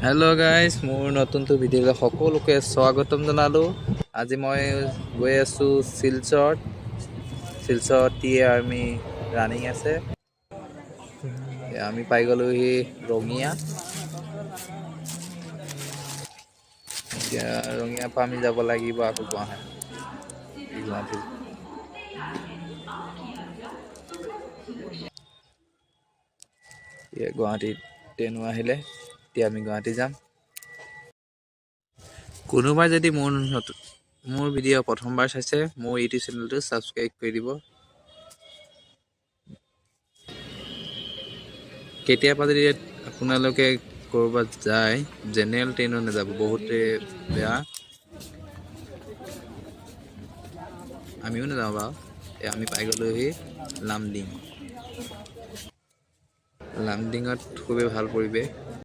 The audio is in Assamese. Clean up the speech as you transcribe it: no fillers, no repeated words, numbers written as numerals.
हेलो गाइस मोर नतुन भिडिओ सकलोके स्वागतम जनालो। आज मैं गई आसो सिलचर टी आर्मी रानिंग आसे आमी पाई गलो ही रंगिया रंगिया पा आमी जाब लागिब आको गुवाहाटी गुवाहाटी ट्रेनो आहिले এতিয়া আমি গুৱাহাটী যাম। কোনোবাই যদি মোৰ ভিডিঅ' প্ৰথমবাৰ চাইছে মোৰ ইউটিউব চেনেলটো ছাবস্ক্ৰাইব কৰি দিব। কেতিয়াবা যদি আপোনালোকে ক'ৰবাত যায় জেনেৰেল ট্ৰেইনত নাযাব, বহুতে বেয়া, আমিও নাযাওঁ বাৰু। আমি পাই গ'লোহি লামডিঙত খুবেই ভাল পৰিৱেশ।